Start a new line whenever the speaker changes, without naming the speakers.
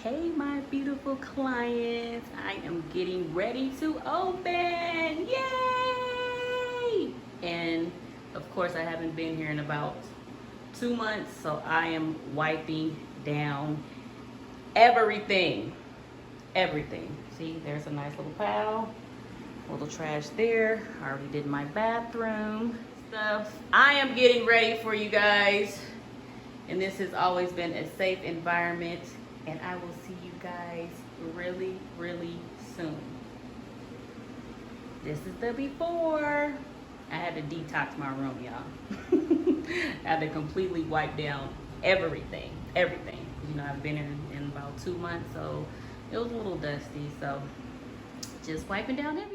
Hey my beautiful clients, I am getting ready to open, yay! And of course I haven't been here in about 2 months, so I am wiping down everything. See, there's a nice little pile, a little trash there. I already did my bathroom stuff. I am getting ready for you guys, and this has always been a safe environment, and I will see you guys really, really soon. This is the before. I had to detox my room, y'all. I had to completely wipe down everything. You know, I've been in about 2 months, so it was a little dusty, so just wiping down everything.